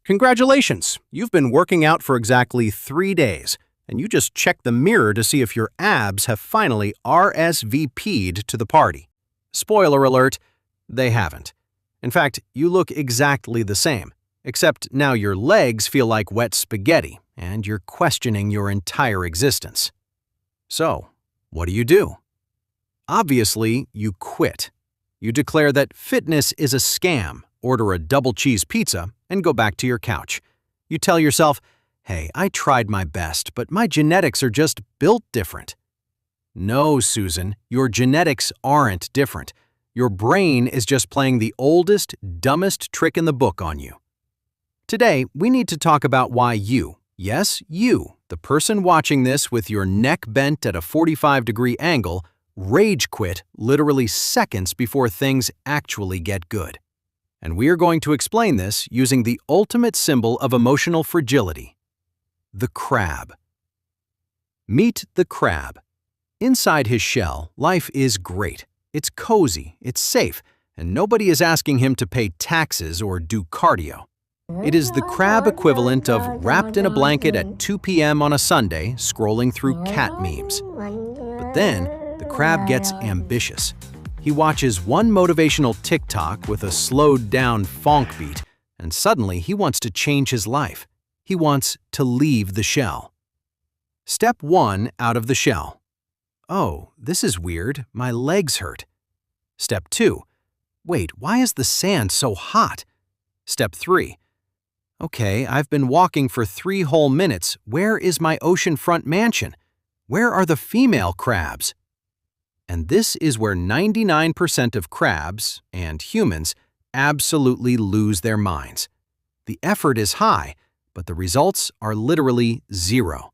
Congratulations! You've been working out for exactly 3 days, and you just checked the mirror to see if your abs have finally RSVP'd to the party. Spoiler alert, they haven't. In fact, you look exactly the same, except now your legs feel like wet spaghetti, and you're questioning your entire existence. So, what do? Obviously, you quit. You declare that fitness is a scam, order a double cheese pizza, and go back to your couch. You tell yourself, hey, I tried my best, but my genetics are just built different. No, Susan, your genetics aren't different. Your brain is just playing the oldest, dumbest trick in the book on you. Today, we need to talk about why you, yes, you, the person watching this with your neck bent at a 45-degree angle, rage quit literally seconds before things actually get good. And we are going to explain this using the ultimate symbol of emotional fragility, the crab. Meet the crab. Inside his shell, life is great. It's cozy, it's safe, and nobody is asking him to pay taxes or do cardio. It is the crab equivalent of wrapped in a blanket at 2 p.m. on a Sunday, scrolling through cat memes. But then, the crab gets ambitious. He watches one motivational TikTok with a slowed-down funk beat, and suddenly he wants to change his life. He wants to leave the shell. Step 1 out of the shell. Oh, this is weird. My legs hurt. Step 2. Wait, why is the sand so hot? Step 3. Okay, I've been walking for 3 whole minutes. Where is my oceanfront mansion? Where are the female crabs? And this is where 99% of crabs, and humans, absolutely lose their minds. The effort is high, but the results are literally zero.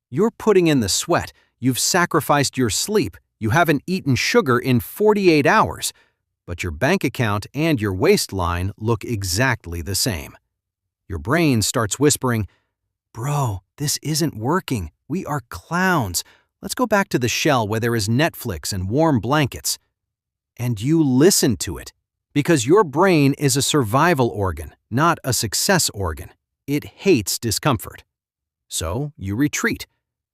You're putting in the sweat, you've sacrificed your sleep, you haven't eaten sugar in 48 hours, but your bank account and your waistline look exactly the same. Your brain starts whispering, "Bro, this isn't working. We are clowns. Let's go back to the shell where there is Netflix and warm blankets." And you listen to it, because your brain is a survival organ, not a success organ. It hates discomfort. So you retreat.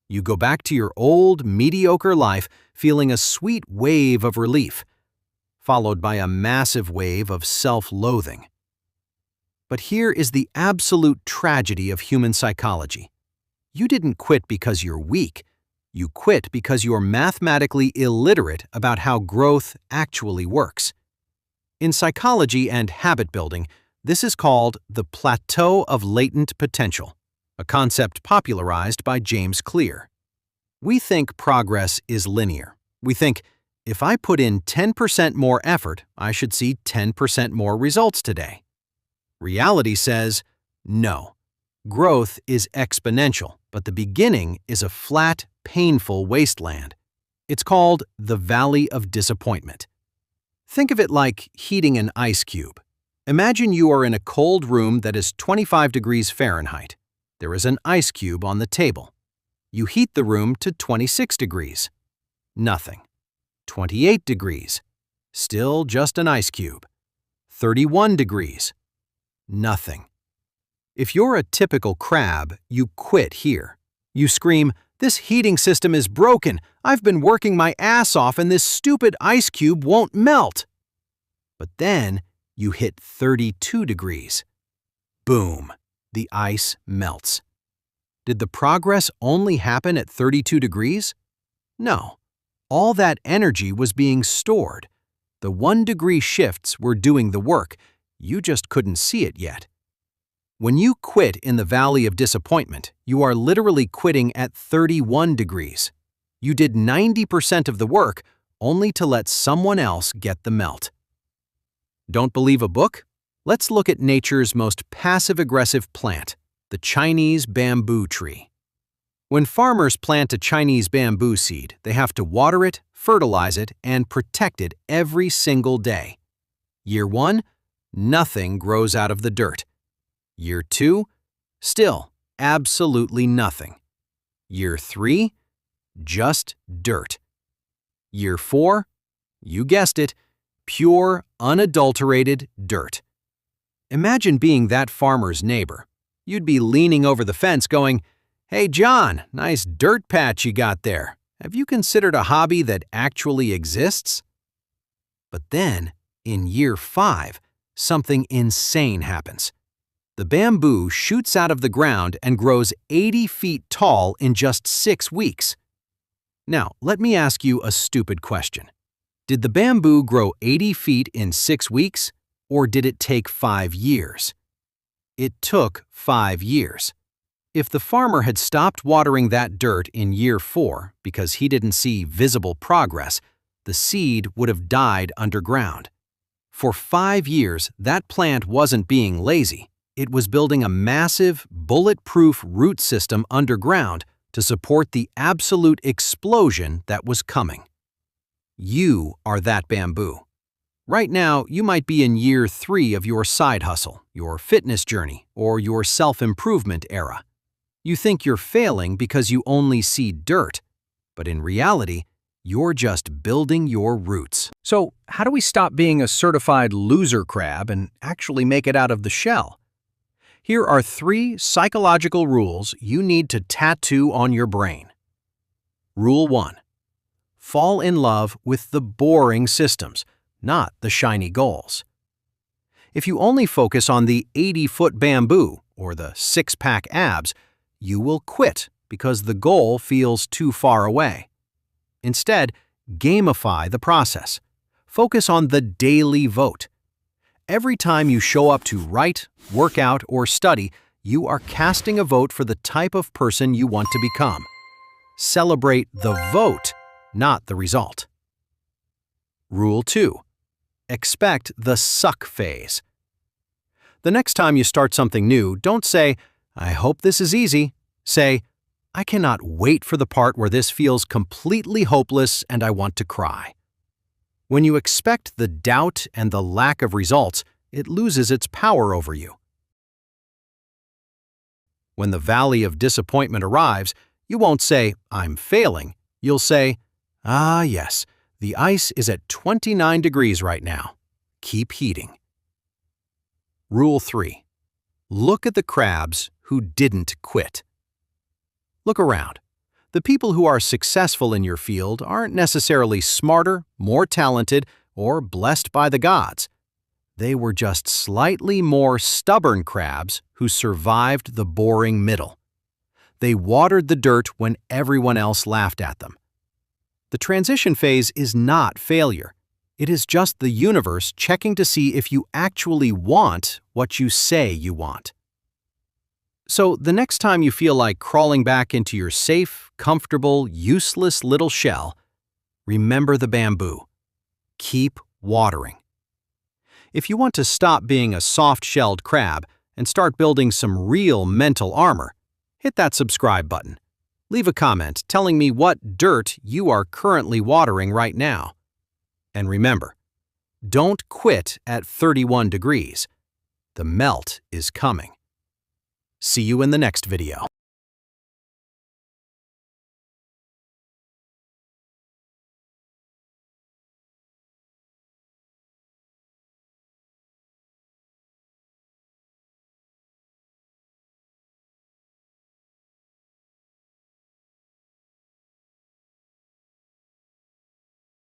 You go back to your old, mediocre life feeling a sweet wave of relief, followed by a massive wave of self-loathing. But here is the absolute tragedy of human psychology. You didn't quit because you're weak. You quit because you're mathematically illiterate about how growth actually works. In psychology and habit building, this is called the plateau of latent potential, a concept popularized by James Clear. We think progress is linear. We think, if I put in 10% more effort, I should see 10% more results today. Reality says, no. Growth is exponential, but the beginning is a flat, painful wasteland. It's called the Valley of Disappointment. Think of it like heating an ice cube. Imagine you are in a cold room that is 25 degrees Fahrenheit. There is an ice cube on the table. You heat the room to 26 degrees. Nothing. 28 degrees. Still just an ice cube. 31 degrees. Nothing. If you're a typical crab, you quit here. You scream, "This heating system is broken. I've been working my ass off and this stupid ice cube won't melt." But then you hit 32 degrees. Boom, the ice melts. Did the progress only happen at 32 degrees? No. All that energy was being stored. The 1-degree shifts were doing the work. You just couldn't see it yet. When you quit in the Valley of Disappointment, you are literally quitting at 31 degrees. You did 90% of the work only to let someone else get the melt. Don't believe a book? Let's look at nature's most passive-aggressive plant, the Chinese bamboo tree. When farmers plant a Chinese bamboo seed, they have to water it, fertilize it, and protect it every single day. Year 1, nothing grows out of the dirt. Year 2, still absolutely nothing. Year 3, just dirt. Year 4, you guessed it, pure, unadulterated dirt. Imagine being that farmer's neighbor. You'd be leaning over the fence going, "Hey John, nice dirt patch you got there. Have you considered a hobby that actually exists?" But then, in year 5, something insane happens. The bamboo shoots out of the ground and grows 80 feet tall in just 6 weeks. Now, let me ask you a stupid question. Did the bamboo grow 80 feet in 6 weeks, or did it take 5 years? It took 5 years. If the farmer had stopped watering that dirt in year 4 because he didn't see visible progress, the seed would have died underground. For 5 years, that plant wasn't being lazy. It was building a massive, bulletproof root system underground to support the absolute explosion that was coming. You are that bamboo. Right now, you might be in year 3 of your side hustle, your fitness journey, or your self-improvement era. You think you're failing because you only see dirt, but in reality, you're just building your roots. So, how do we stop being a certified loser crab and actually make it out of the shell? Here are 3 psychological rules you need to tattoo on your brain. Rule 1. Fall in love with the boring systems, not the shiny goals. If you only focus on the 80-foot bamboo or the 6-pack abs, you will quit because the goal feels too far away. Instead, gamify the process. Focus on the daily vote. Every time you show up to write, work out, or study, you are casting a vote for the type of person you want to become. Celebrate the vote, not the result. Rule 2. Expect the suck phase. The next time you start something new, don't say, "I hope this is easy." Say, "I cannot wait for the part where this feels completely hopeless and I want to cry." When you expect the doubt and the lack of results, it loses its power over you. When the valley of disappointment arrives, you won't say, "I'm failing." You'll say, "Ah, yes, the ice is at 29 degrees right now. Keep heating." Rule 3. Look at the crabs who didn't quit. Look around. The people who are successful in your field aren't necessarily smarter, more talented, or blessed by the gods. They were just slightly more stubborn crabs who survived the boring middle. They watered the dirt when everyone else laughed at them. The transition phase is not failure. It is just the universe checking to see if you actually want what you say you want. So the next time you feel like crawling back into your safe, comfortable, useless little shell, remember the bamboo. Keep watering. If you want to stop being a soft-shelled crab and start building some real mental armor, hit that subscribe button. Leave a comment telling me what dirt you are currently watering right now. And remember, don't quit at 31 degrees. The melt is coming. See you in the next video.